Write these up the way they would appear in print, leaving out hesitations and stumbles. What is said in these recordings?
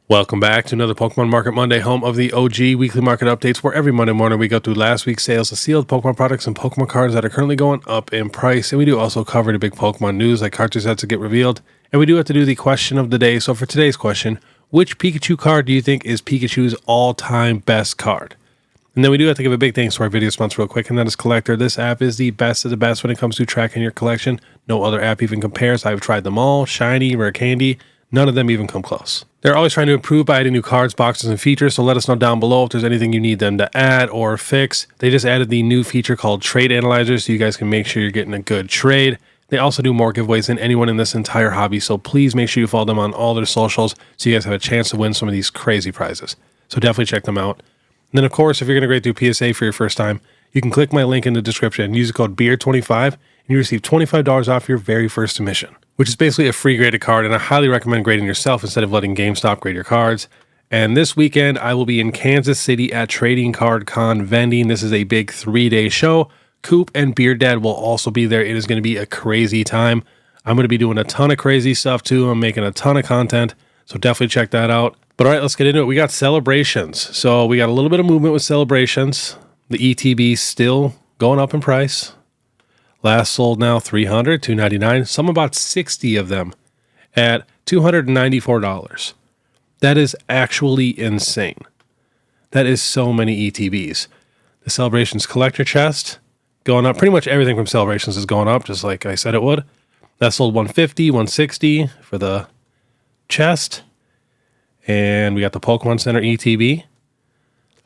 Welcome back to another Pokemon Market Monday, home of the OG weekly market updates, where every Monday morning we go through last week's sales of sealed Pokemon products and Pokemon cards that are currently going up in price. And we do also cover the big Pokemon news, like cartridge sets that get revealed. And we do have to do the question of the day. So for today's question, which Pikachu card do you think is Pikachu's all-time best card? And then we do have to give a big thanks to our video sponsor real quick, and that is Collectr. This app is the best of the best when it comes to tracking your collection. No other app even compares. I've tried them all. Shiny, Rare Candy. None of them even come close. They're always trying to improve by adding new cards, boxes, and features, so let us know down below if there's anything you need them to add or fix. They just added the new feature called Trade Analyzer, so you guys can make sure you're getting a good trade. They also do more giveaways than anyone in this entire hobby, so please make sure you follow them on all their socials so you guys have a chance to win some of these crazy prizes. So definitely check them out. And then, of course, if you're going to do PSA for your first time, you can click my link in the description and use the code BEARD25, and you receive $25 off your very first submission, which is basically a free graded card, and I highly recommend grading yourself instead of letting GameStop grade your cards. And this weekend, I will be in Kansas City at Trading Card Con vending. This is a big 3-day show. Coop and Beard Dad will also be there. It is going to be a crazy time. I'm going to be doing a ton of crazy stuff too. I'm making a ton of content, so definitely check that out. But all right, let's get into it. We got celebrations. So we got a little bit of movement with celebrations. The ETB still going up in price. Last sold now $300, $299. Some about 60 of them at $294. That is actually insane. That is so many ETBs. The Celebrations collector chest going up. Pretty much everything from Celebrations is going up, just like I said it would. That sold $150, $160 for the chest. And we got the Pokemon Center ETB.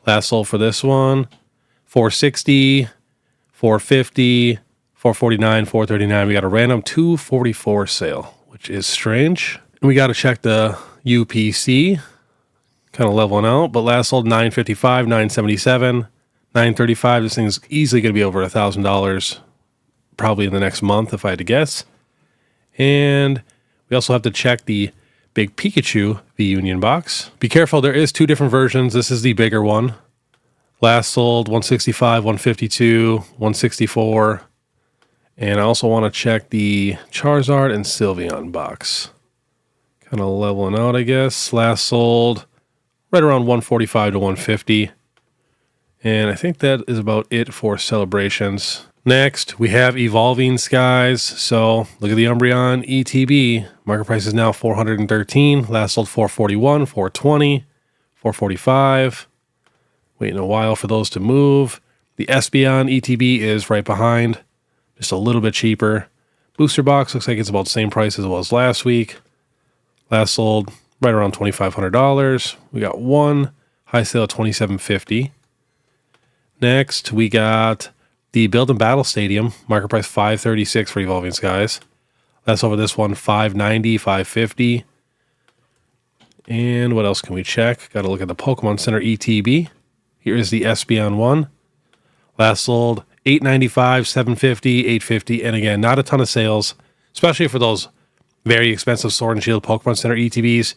Last sold for this one, $460, $450, $449, $439. We got a random $244 sale, which is strange. And we got to check the UPC, kind of leveling out. But last sold $955, $977, $935. This thing's easily going to be over $1,000 probably in the next month, if I had to guess. And we also have to check the big Pikachu V-Union box. Be careful, there is two different versions. This is the bigger one. Last sold $165, $152, $164. And I also want to check the Charizard and Sylveon box. Kind of leveling out, I guess. Last sold right around $145 to $150. And I think that is about it for celebrations. Next, we have Evolving Skies. So look at the Umbreon ETB. Market price is now $413. Last sold $441, $420, $445. Waiting a while for those to move. The Espeon ETB is right behind. Just a little bit cheaper. Booster box looks like it's about the same price as it was last week. Last sold right around $2,500. We got one high sale at $2,750. Next, we got the Build and Battle Stadium. Market price $536 for Evolving Skies. Last over this one, $590, $550. And what else can we check? Got to look at the Pokemon Center ETB. Here is the Espeon one. Last sold $895, $750, $850. And again, not a ton of sales, especially for those very expensive Sword and Shield Pokemon Center ETBs.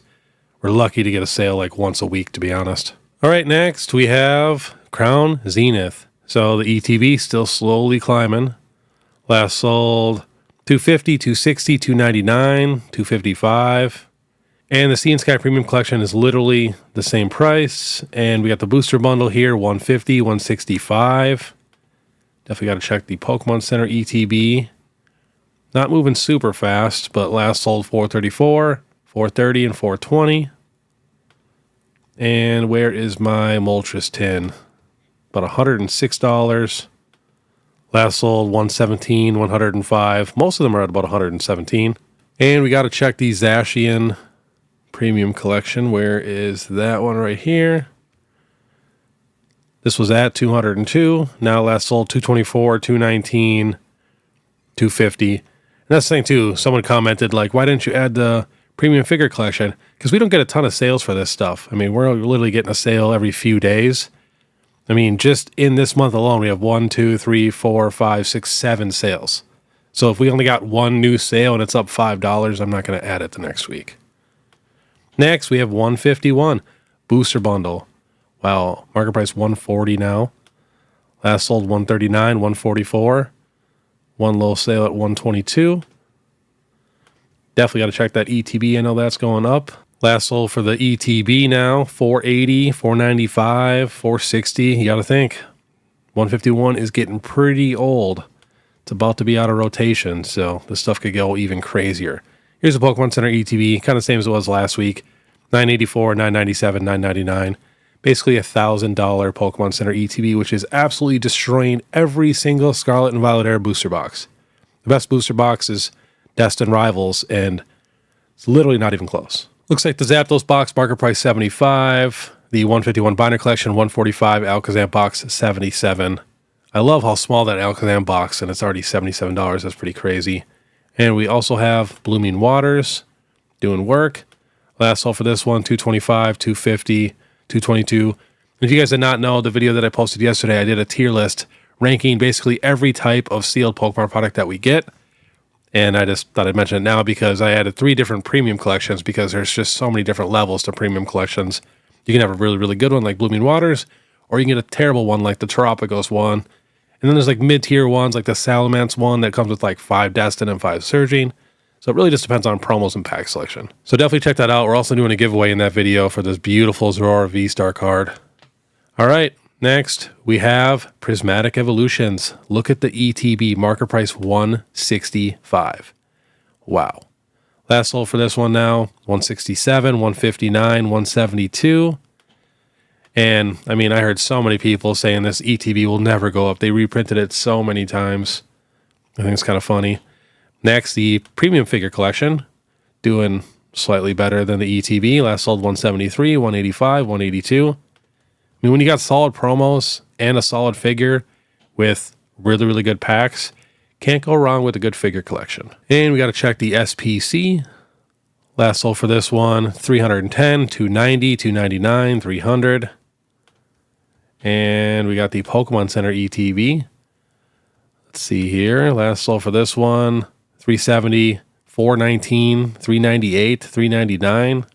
We're lucky to get a sale like once a week, to be honest. All right, next we have Crown Zenith. So the ETB still slowly climbing. Last sold $250, $260, $299, $255. And the Sea and Sky Premium Collection is literally the same price. And we got the booster bundle here, $150, $165. Definitely got to check the Pokemon Center ETB. Not moving super fast, but last sold $434, $430, and $420. And where is my Moltres tin? About $106. Last sold $117, $105. Most of them are at about $117. And we got to check the Zacian Premium Collection. Where is that one right here? This was at $202. Now last sold $224, $219, $250. And that's the thing too. Someone commented like, why didn't you add the Premium Figure Collection? Because we don't get a ton of sales for this stuff. I mean, we're literally getting a sale every few days. I mean, just in this month alone, we have 1, 2, 3, 4, 5, 6, 7 sales. So if we only got one new sale and it's up $5, I'm not going to add it the next week. Next, we have 151 Booster Bundle. Wow, market price $140 now. Last sold $139, $144. One low sale at $122. Definitely got to check that ETB. I know that's going up. Last sold for the ETB now, 480, 495, 460. You got to think, 151 is getting pretty old. It's about to be out of rotation, so this stuff could go even crazier. Here's a Pokemon Center ETB, kind of same as it was last week. 984, 997, 999. Basically $1,000 Pokemon Center ETB, which is absolutely destroying every single Scarlet and Violet Air booster box. The best booster box is Destined Rivals, and it's literally not even close. Looks like the Zapdos box, market price 75. The 151 Binder Collection, 145. Alakazam box, 77. I love how small that Alakazam box, and it's already $77. That's pretty crazy. And we also have Blooming Waters doing work. Last sold for this one, 225, 250, 222. And if you guys did not know, the video that I posted yesterday, I did a tier list ranking basically every type of sealed Pokemon product that we get. And I just thought I'd mention it now because I added 3 different premium collections because there's just so many different levels to premium collections. You can have a really, really good one like Blooming Waters, or you can get a terrible one like the Terapagos one. And then there's like mid-tier ones like the Salamence one that comes with like 5 Destined and 5 Surging. So it really just depends on promos and pack selection. So definitely check that out. We're also doing a giveaway in that video for this beautiful Zorora VSTAR card. All right, next we have Prismatic Evolutions. Look at the ETB, market price 165. Wow. Last sold for this one now, 167, 159, 172. And I mean, I heard so many people saying this ETB will never go up. They reprinted it so many times. I think it's kind of funny. Next, the premium figure collection, doing slightly better than the ETB. Last sold 173, 185, 182. I mean, when you got solid promos and a solid figure with really, really good packs, can't go wrong with a good figure collection. And we got to check the SPC. Last sold for this one, 310, 290, 299, 300. And we got the Pokemon Center ETB. Let's see here. Last sold for this one, 370, 419, 398, 399.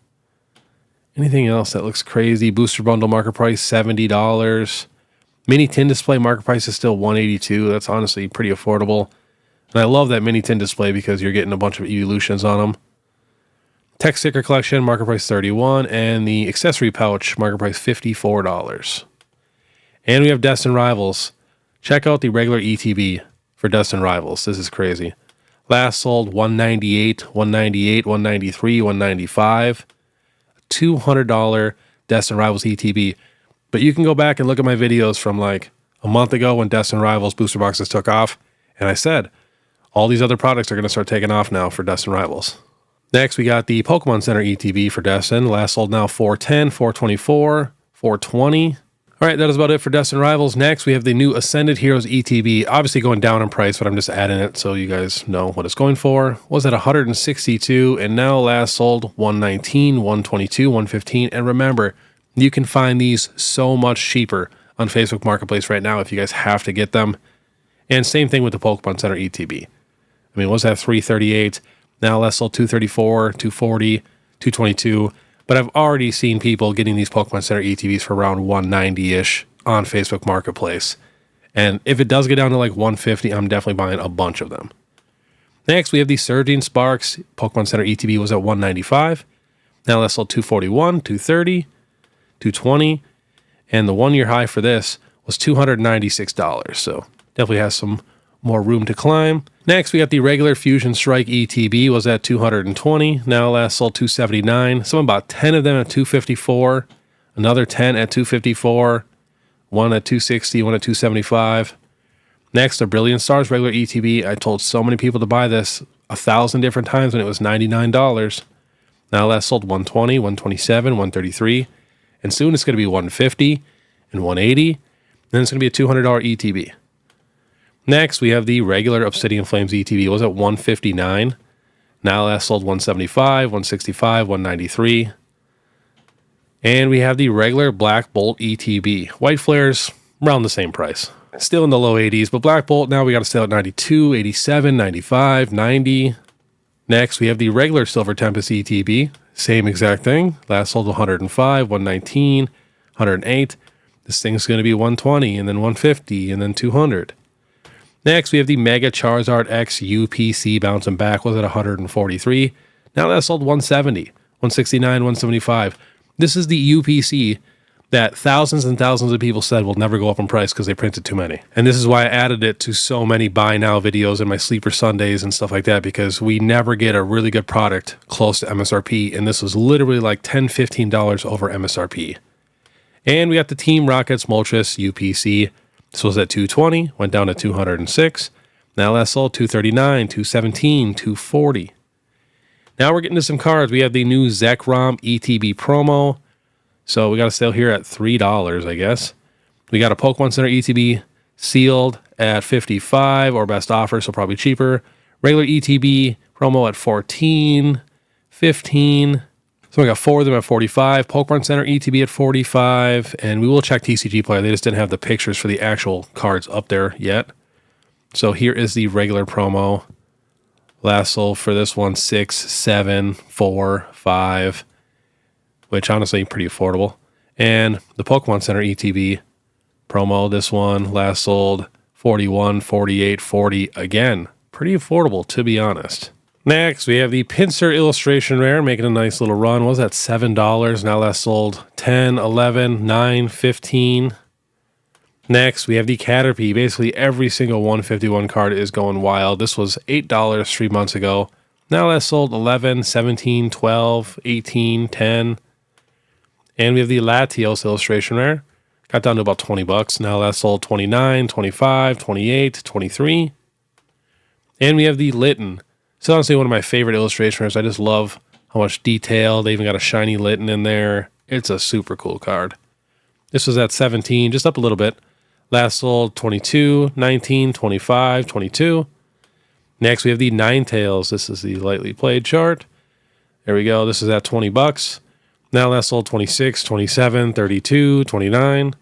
Anything else that looks crazy? Booster bundle market price $70. Mini tin display market price is still $182. That's honestly pretty affordable. And I love that mini tin display because you're getting a bunch of evolutions on them. Tech sticker collection market price $31, and the accessory pouch market price $54. And we have Destined Rivals. Check out the regular ETB for Destined Rivals. This is crazy. Last sold 198, 198, 193, 195. $200 Destined Rivals ETB. But you can go back and look at my videos from like a month ago when Destined Rivals booster boxes took off. And I said, all these other products are going to start taking off now for Destined Rivals. Next, we got the Pokemon Center ETB for Destined. Last sold now 410, 424, 420. All right, that is about it for Destined Rivals. Next, we have the new Ascended Heroes ETB. Obviously going down in price, but I'm just adding it so you guys know what it's going for. Was at 162, and now last sold 119, 122, 115. And remember, you can find these so much cheaper on Facebook Marketplace right now if you guys have to get them. And same thing with the Pokemon Center ETB. I mean, was that 338? Now last sold 234, 240, 222. But I've already seen people getting these Pokemon Center ETBs for around 190-ish on Facebook Marketplace. And if it does get down to like 150, I'm definitely buying a bunch of them. Next, we have the Surging Sparks. Pokemon Center ETB was at 195. Now that's sold 241, 230, 220. And the 1-year high for this was $296. So definitely has some more room to climb. Next, we got the regular Fusion Strike ETB was at 220. Now last sold 279. Some about 10 of them at 254. Another 10 at 254. One at 260. One at 275. Next, the Brilliant Stars regular ETB. I told so many people to buy this 1,000 different times when it was $99. Now last sold 120, 127, 133. And soon it's going to be 150 and 180. Then it's going to be a $200 ETB. Next, we have the regular Obsidian Flames ETB. It was at 159. Now last sold 175, 165, 193. And we have the regular Black Bolt ETB. White Flares, around the same price. Still in the low 80s, but Black Bolt, now we got to sell at 92, 87, 95, 90. Next, we have the regular Silver Tempest ETB. Same exact thing. Last sold 105, 119, 108. This thing's going to be 120, and then 150, and then 200. Next, we have the Mega Charizard X UPC bouncing back. Was at 143. Now that sold 170, 169, 175. This is the UPC that thousands and thousands of people said will never go up in price because they printed too many. And this is why I added it to so many buy now videos in my Sleeper Sundays and stuff like that, because we never get a really good product close to MSRP. And this was literally like $10, $15 over MSRP. And we got the Team Rockets Moltres UPC. This was at 220, went down to 206. Now last sold 239, 217, 240. Now we're getting to some cards. We have the new Zekrom ETB promo. So we got a sale here at $3, I guess. We got a Pokemon Center ETB sealed at $55 or best offer, so probably cheaper. Regular ETB promo at $14, $15. So we got 4 of them at $45. Pokemon Center ETB at $45. And we will check TCG Player. They just didn't have the pictures for the actual cards up there yet. So here is the regular promo. Last sold for this one, 6, 7, 4, 5. Which honestly pretty affordable. And the Pokemon Center ETB promo, this one last sold 41, 48, 40. Again, pretty affordable to be honest. Next, we have the Pinsir illustration rare making a nice little run. What was that, $7? Now last sold 10, 11, 9, 15. Next, we have the Caterpie. Basically every single 151 card is going wild. This was $8 3 months ago. Now last sold 11, 17, 12, 18, 10. And we have the Latios illustration rare. Got down to about $20. Now last sold 29, 25, 28, 23. And we have the Litten. It's honestly one of my favorite illustration rares. I just love how much detail. They even got a shiny Litten in there. It's a super cool card. This was at 17, just up a little bit. Last sold 22, 19, 25, 22. Next we have the Ninetales. This is the lightly played chart. There we go. This is at $20. Now last sold 26, 27, 32, 29.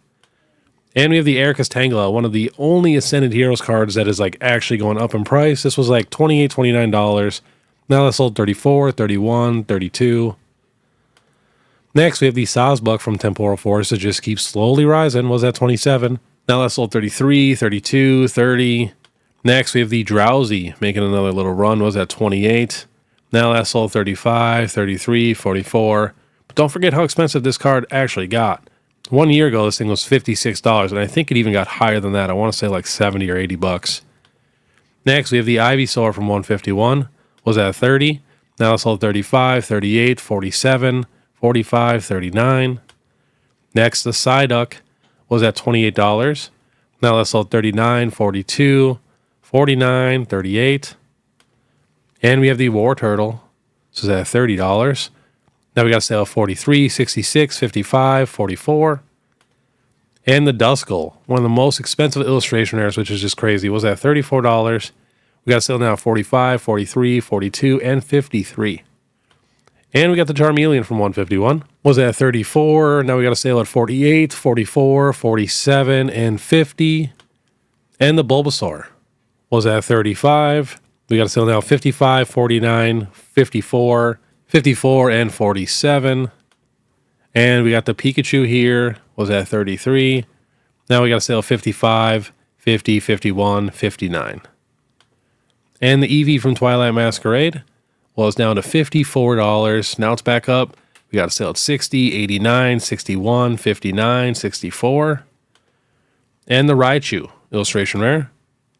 And we have the Erika's Tangela, one of the only Ascended Heroes cards that is like actually going up in price. This was like $28, $29. Now last sold 34, 31, 32. Next we have the Sawsbuck from Temporal Force that just keeps slowly rising. Was at 27. Now last sold 33, 32, 30. Next we have the Drowsy making another little run. Was at 28. Now last sold 35, 33, 44. But don't forget how expensive this card actually got. 1 year ago, this thing was $56, and I think it even got higher than that. I want to say like 70 or 80 bucks. Next, we have the Ivysaur from 151. Was at 30. Now it's sold 35, 38, 47, 45, 39. Next, the Psyduck was at $28. Now that's sold 39, 42, 49, 38. And we have the War Turtle. This is at $30. Now we got a sale of 43, 66, 55, 44. And the Duskull, one of the most expensive illustration rares, which is just crazy, was at $34. We got a sale now of 45, 43, 42, and 53. And we got the Charmeleon from 151. Was at 34. Now we got a sale at 48, 44, 47, and 50. And the Bulbasaur was at 35. We got a sale now of 55, 49, 54, 54, and 47. And we got the Pikachu here, was at 33. Now we got a sale of 55, 50, 51, 59. And the Eevee from Twilight Masquerade was down to $54. Now it's back up. We got a sale at 60, 89, 61, 59, 64. And the Raichu illustration rare.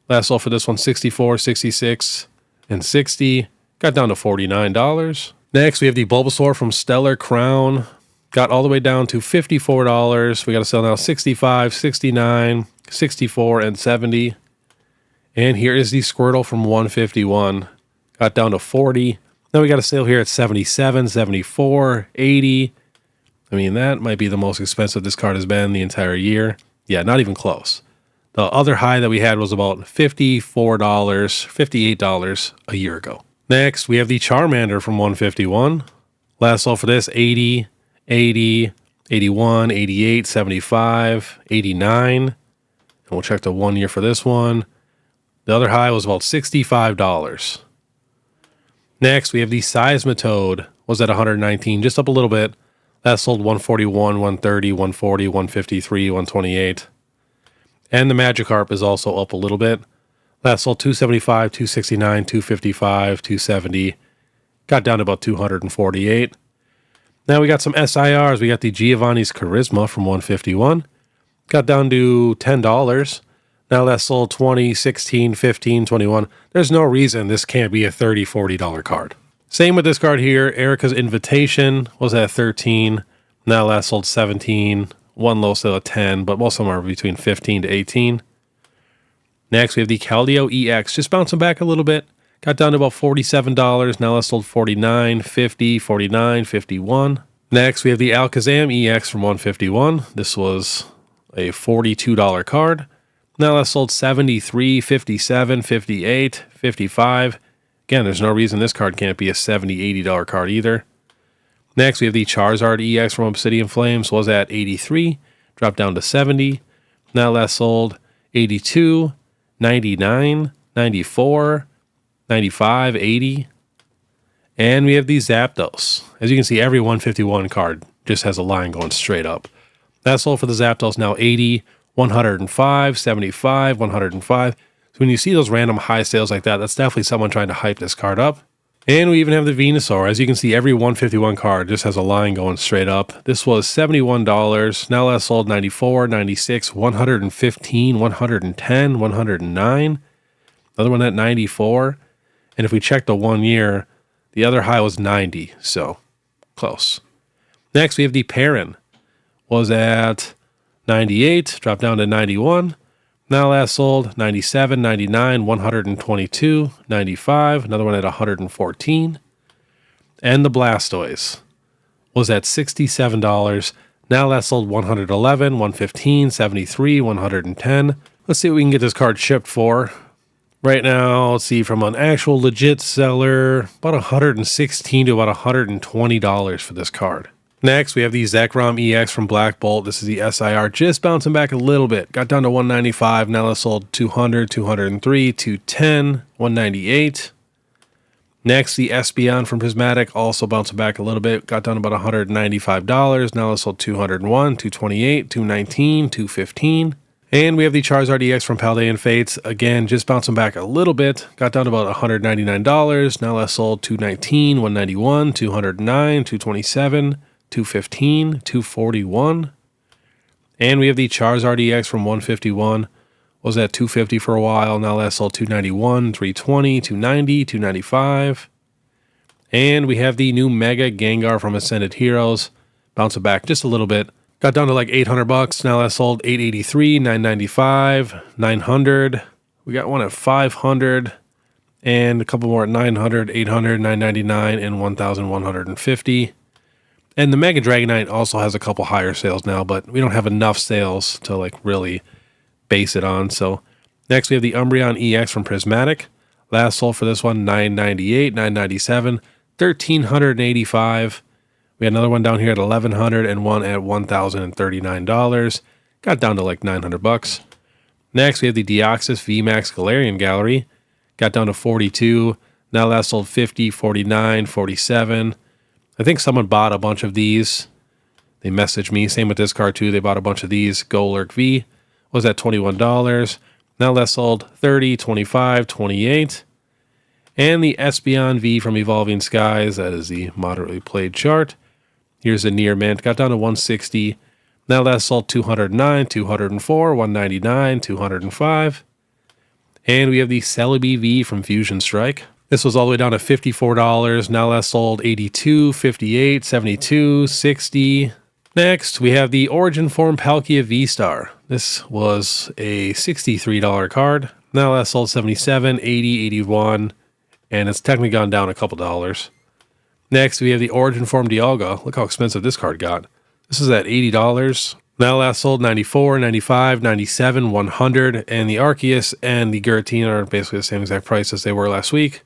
Last sold for this one 64, 66, and 60. Got down to $49. Next, we have the Bulbasaur from Stellar Crown. Got all the way down to $54. We got a sale now 65, 69, 64, and 70. And here is the Squirtle from 151. Got down to 40. Now we got a sale here at 77, 74, 80. I mean, that might be the most expensive this card has been the entire year. Yeah, not even close. The other high that we had was about $54, $58 a year ago. Next, we have the Charmander from 151. Last sold for this, 80, 80, 81, 88, 75, 89. And we'll check the 1 year for this one. The other high was about $65. Next, we have the Seismitoad. Was at 119, just up a little bit. That sold 141, 130, 140, 153, 128. And the Magikarp is also up a little bit. That sold 275, 269, 255, 270. Got down to about 248. Now we got some SIRs. We got the Giovanni's Charisma from 151. Got down to $10. Now that's sold 20, 16, 15, 21. There's no reason this can't be a $30, $40 card. Same with this card here. Erica's Invitation was at 13. Now that's sold 17. One low sale at 10, but most of them are between 15 to 18. Next, we have the Caldeo EX, just bouncing back a little bit. Got down to about $47. Now that's sold 49, 50, 49, 51. Next, we have the Alakazam EX from 151. This was a $42 card. Now that's sold 73, 57, 58, 55. Again, there's no reason this card can't be a $70, $80 card either. Next, we have the Charizard EX from Obsidian Flames. Was at 83, dropped down to 70. Now that's sold 82, 99, 94, 95, 80. And we have the Zapdos. As you can see, every 151 card just has a line going straight up. That's sold for the Zapdos now 80, 105, 75, 105. So when you see those random high sales like that, that's definitely someone trying to hype this card up. And we even have the Venusaur. As you can see, every 151 card just has a line going straight up. This was $71. Now that's sold 94, 96, 115, 110, 109. Another one at 94. And if we check the 1 year, the other high was 90. So close. Next, we have the Perrin. Was at 98, dropped down to 91. Now last sold 97, 99, 122, 95, another one at 114. And the Blastoise was at $67. Now last sold 111, 115, 73, 110. Let's see what we can get this card shipped for. Right now, let's see, from an actual legit seller, about $116 to about $120 for this card. Next, we have the Zekrom EX from Black Bolt. This is the SIR, just bouncing back a little bit. Got down to 195. Now it's sold 200, 203, 210, 198. Next, the Espeon from Prismatic, also bouncing back a little bit. Got down to about $195. Now it's sold 201, 228, 219, 215. And we have the Charizard EX from Paldean Fates. Again, just bouncing back a little bit. Got down to about $199. Now it's sold 219, 191, 209, 227. 215, 241. And we have the Charizard EX from 151. Was at 250 for a while. Now that's sold 291, 320, 290, 295. And we have the new Mega Gengar from Ascended Heroes. Bouncing back just a little bit. Got down to like $800. Now that's sold 883, 995, 900. We got one at 500. And a couple more at 900, 800, 999, and 1,150. And the Mega Dragonite also has a couple higher sales now, but we don't have enough sales to like really base it on. So next we have the Umbreon EX from Prismatic. Last sold for this one, $998, $997, $1,385. We had another one down here at $1,100 and one at $1,039. Got down to like $900. Next we have the Deoxys VMAX Galarian Gallery. Got down to 42. Now last sold 50, 49, 47. I think someone bought a bunch of these. They messaged me. Same with this card too. They bought a bunch of these. Golurk V was at $21. Now that's sold 30, 25, 28. And the Espeon V from Evolving Skies. That is the moderately played chart. Here's a near mint. Got down to 160. Now that's sold 209, 204, 199, 205. And we have the Celebi V from Fusion Strike. This was all the way down to $54. Now that's sold 82, 58, 72, 60. Next, we have the Origin Form Palkia VSTAR. This was a $63 card. Now that's sold 77, 80, 81, and it's technically gone down a couple dollars. Next, we have the Origin Form Dialga. Look how expensive this card got. This is at $80. Now last sold 94, 95, 97, 100, and the Arceus and the Giratina are basically the same exact price as they were last week.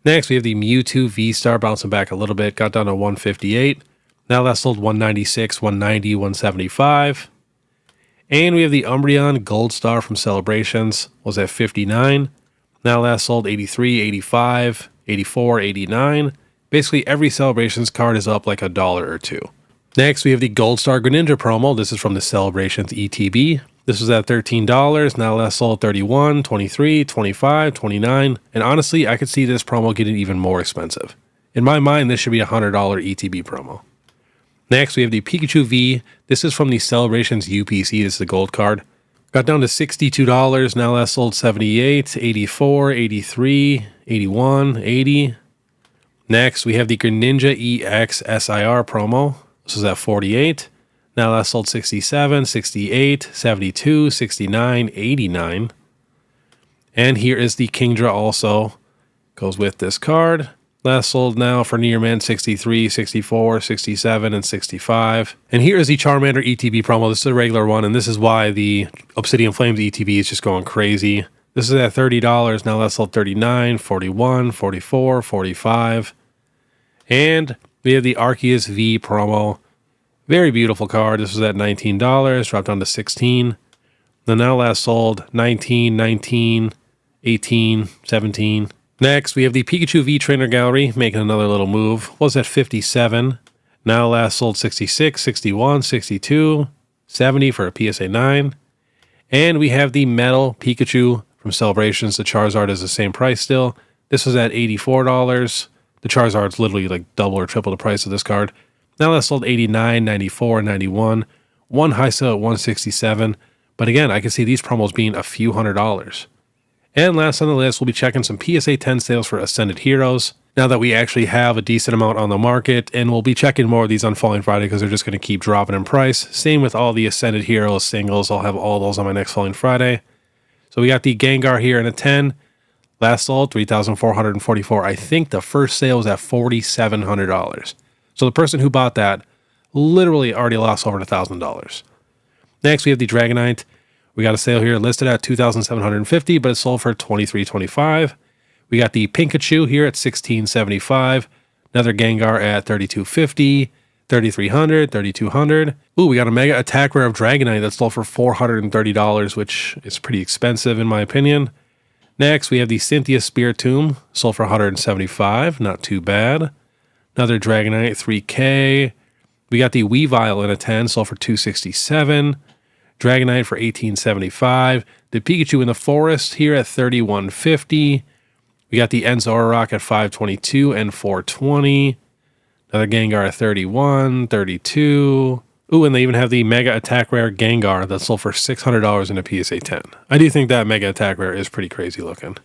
Next, we have the Mewtwo V-Star bouncing back a little bit, got down to 158. Now that's sold 196, 190, 175. And we have the Umbreon Gold Star from Celebrations, was at 59. Now that's sold 83, 85, 84, 89. Basically, every Celebrations card is up like $1 or $2. Next, we have the Gold Star Greninja promo. This is from the Celebrations ETB. This was at $13. Now that's sold 31, 23, 25, 29. And honestly, I could see this promo getting even more expensive. In my mind, this should be a $100 ETB promo. Next, we have the Pikachu V. This is from the Celebrations UPC. This is the gold card. Got down to $62. Now last sold 78, 84, 83, 81, 80. Next, we have the Greninja EX SIR promo. This is at 48. Now last sold 67, 68, 72, 69, 89. And here is the Kingdra also. Goes with this card. Last sold now for near mint 63, 64, 67, and 65. And here is the Charmander ETB promo. This is a regular one, and this is why the Obsidian Flames ETB is just going crazy. This is at $30. Now last sold 39, 41, 44, 45. And we have the Arceus V promo. Very beautiful card. This was at $19. Dropped down to 16. Then now last sold 19, 19, 18, 17. Next, we have the Pikachu V Trainer Gallery making another little move. Was at 57. Now last sold 66, 61, 62, 70 for a PSA 9. And we have the Metal Pikachu from Celebrations. The Charizard is the same price still. This was at $84. The Charizard's literally like double or triple the price of this card. Now last sold 89, 94, 91. One high sale at 167. But again, I can see these promos being a few $100s. And last on the list, we'll be checking some PSA 10 sales for Ascended Heroes. Now that we actually have a decent amount on the market, and we'll be checking more of these on Falling Friday because they're just going to keep dropping in price. Same with all the Ascended Heroes singles. I'll have all those on my next Falling Friday. So we got the Gengar here in a 10. Last sold, $3,444. I think the first sale was at $4,700. So the person who bought that literally already lost over $1,000. Next, we have the Dragonite. We got a sale here listed at $2,750, but it sold for $23.25. We got the Pikachu here at $1,675. Another Gengar at $3,250, $3,300, $3,200. Ooh, we got a Mega Attack Rare of Dragonite that sold for $430, which is pretty expensive in my opinion. Next, we have the Cynthia Spiritomb, sold for $175, not too bad. Another Dragonite, $3K. We got the Weavile in a 10, sold for $267. Dragonite for $1875. The Pikachu in the Forest here at $31.50. We got the Enzoroark at $522 and $420. Another Gengar at $31, $32. Ooh, and they even have the Mega Attack Rare Gengar that sold for $600 in a PSA 10. I do think that Mega Attack Rare is pretty crazy looking.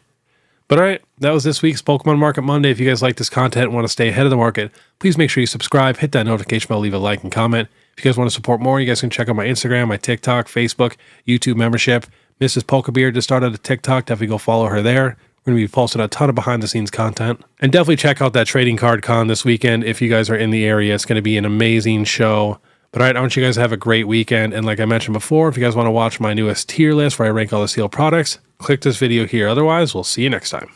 But all right, that was this week's Pokemon Market Monday. If you guys like this content and want to stay ahead of the market, please make sure you subscribe, hit that notification bell, leave a like and comment. If you guys want to support more, you guys can check out my Instagram, my TikTok, Facebook, YouTube membership. Mrs. PokeBeard just started a TikTok. Definitely go follow her there. We're going to be posting a ton of behind-the-scenes content. And definitely check out that Trading Card Con this weekend if you guys are in the area. It's going to be an amazing show. But all right, I want you guys to have a great weekend. And like I mentioned before, if you guys want to watch my newest tier list where I rank all the sealed products, click this video here. Otherwise, we'll see you next time.